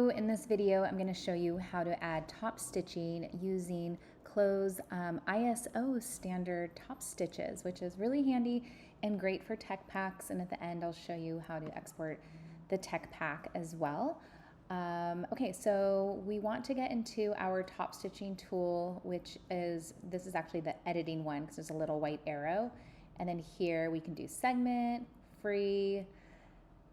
So in this video, I'm going to show you how to add top stitching using CLO3's ISO standard top stitches, which is really handy and great for tech packs. And at the end, I'll show you how to export the tech pack as well. Okay, so we want to get into our top stitching tool, which is, this is actually the editing one because there's a little white arrow. And then here we can do segment, free,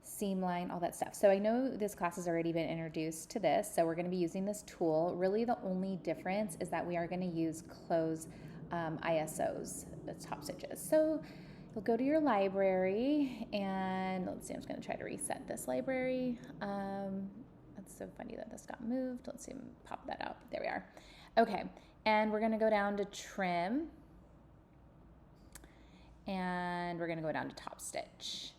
seam line, all that stuff. So I know this class has already been introduced to this, so we're going to be using this tool. Really the only difference is that we are going to use CLO3's ISOs, the top stitches. So you'll go to your library and let's see, I'm just going to try to reset this library. That's so funny that this got moved. Let's see, pop that out. There we are. Okay, and we're going to go down to trim and we're going to go down to top stitch.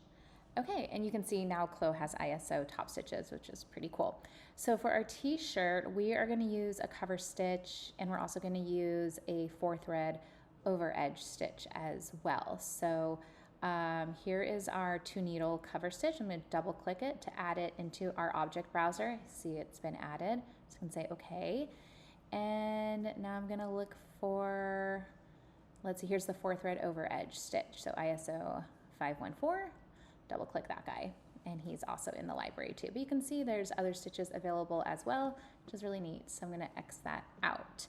Okay, and you can see now CLO3 has ISO top stitches, which is pretty cool. So for our t-shirt, we are going to use a cover stitch, and we're also going to use a 4-thread overedge stitch as well. So here is our 2-needle cover stitch. I'm going to double click it to add it into our object browser. See, it's been added. So I can say okay. And now I'm going to look for, let's see, here's the 4-thread overedge stitch. So ISO 514. Double click that guy, and he's also in the library too. But you can see there's other stitches available as well, which is really neat. So I'm going to X that out.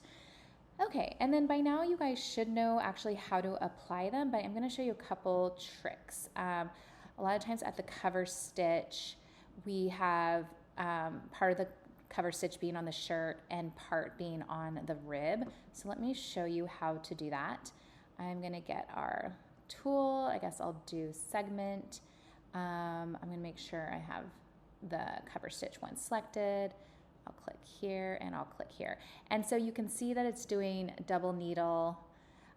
Okay, and then by now you guys should know actually how to apply them, but I'm going to show you a couple tricks. A lot of times at the cover stitch, we have part of the cover stitch being on the shirt and part being on the rib. So let me show you how to do that. I'm going to get our tool. I guess I'll do segment. I'm going to make sure I have the cover stitch one selected. I'll click here and I'll click here. And so you can see that it's doing double needle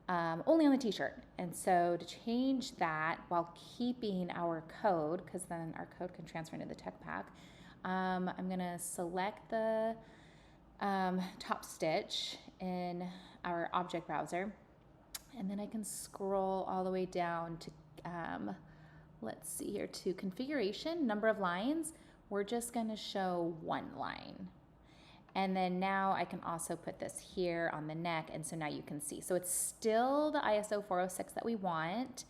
only on the t-shirt. And so to change that while keeping our code, because then our code can transfer into the tech pack, I'm going to select the top stitch in our object browser. And then I can scroll all the way down to let's see here, to configuration, number of lines. We're just going to show 1 line. And then now I can also put this here on the neck, and so now you can see. So it's still the ISO 406 that we want.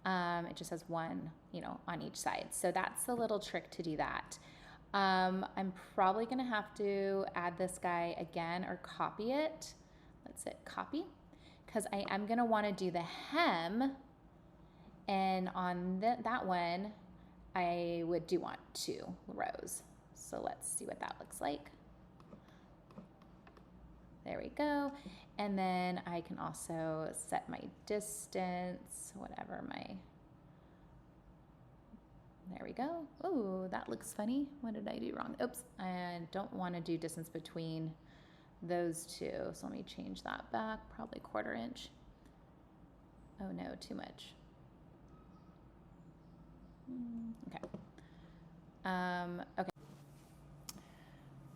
It just has 1, on each side. So that's the little trick to do that. I'm probably going to have to add this guy again or copy it. Let's hit copy, because I am going to want to do the hem. And on that one, I do want 2 rows. So let's see what that looks like. There we go. And then I can also set my distance, whatever there we go. Oh, that looks funny. What did I do wrong? Oops, I don't want to do distance between those 2. So let me change that back, probably 1/4 inch. Oh no, too much. Okay.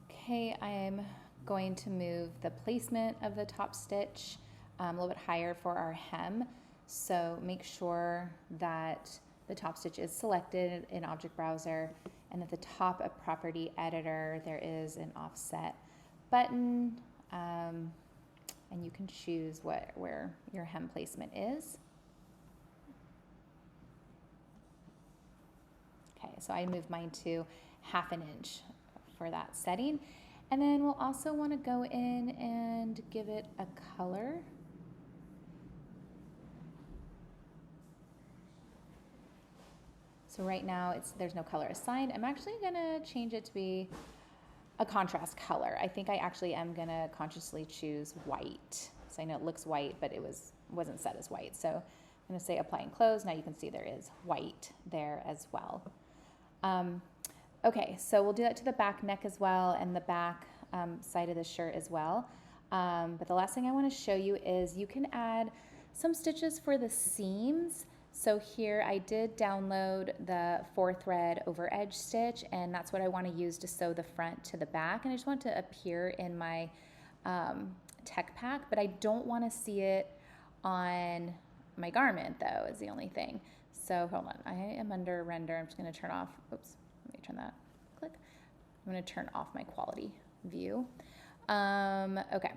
Okay, I'm going to move the placement of the top stitch a little bit higher for our hem. So make sure that the top stitch is selected in Object Browser, and at the top of Property Editor, there is an offset button, and you can choose where your hem placement is. Okay, so I moved mine to 1/2 inch for that setting. And then we'll also want to go in and give it a color. So right now there's no color assigned. I'm actually going to change it to be a contrast color. I think I actually am going to consciously choose white. So I know it looks white, but it wasn't set as white. So I'm going to say apply and close. Now you can see there is white there as well. Okay, so we'll do that to the back neck as well and the back side of the shirt as well. But the last thing I want to show you is you can add some stitches for the seams. So here I did download the 4-thread overedge stitch, and that's what I want to use to sew the front to the back. And I just want it to appear in my tech pack, but I don't want to see it on my garment though, is the only thing. So hold on, I am under render. I'm just going to turn off, oops, let me turn that, click. I'm going to turn off my quality view. Okay.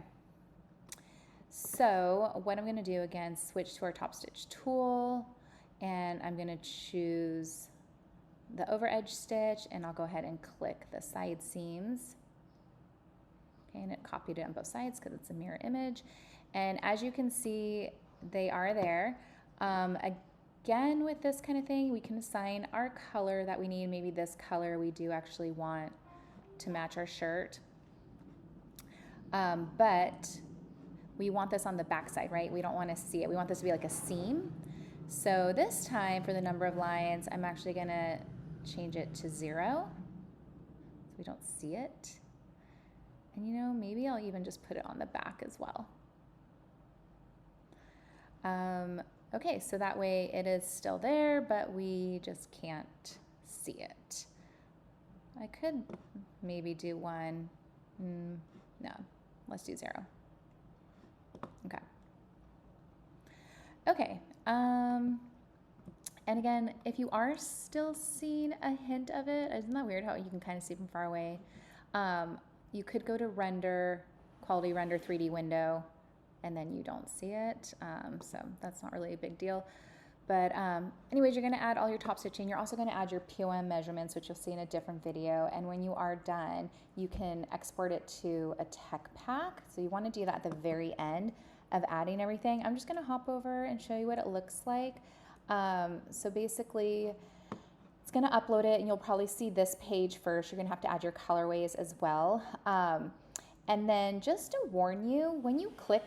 So what I'm going to do again, switch to our top stitch tool, and I'm going to choose the overedge stitch, and I'll go ahead and click the side seams. Okay, and it copied it on both sides because it's a mirror image. And as you can see, they are there. Again, with this kind of thing, we can assign our color that we need. Maybe this color we do actually want to match our shirt. But we want this on the back side, right? We don't want to see it. We want this to be like a seam. So this time for the number of lines, I'm actually going to change it to 0 so we don't see it. And you know, maybe I'll even just put it on the back as well. Okay, so that way it is still there, but we just can't see it. I could maybe do 1. No, let's do 0. Okay. Okay. And again, if you are still seeing a hint of it, isn't that weird how you can kind of see from far away? You could go to render, quality render 3D window, and then you don't see it. So that's not really a big deal. But anyways, you're going to add all your top stitching. You're also going to add your POM measurements, which you'll see in a different video. And when you are done, you can export it to a tech pack. So you want to do that at the very end of adding everything. I'm just going to hop over and show you what it looks like. So basically, it's going to upload it, and you'll probably see this page first. You're going to have to add your colorways as well. And then just to warn you, when you click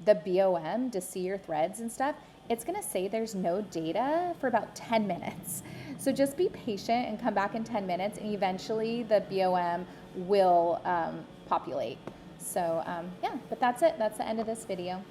the BOM to see your threads and stuff, it's going to say there's no data for about 10 minutes. So just be patient and come back in 10 minutes, and eventually the BOM will populate. So yeah, but that's it. That's the end of this video.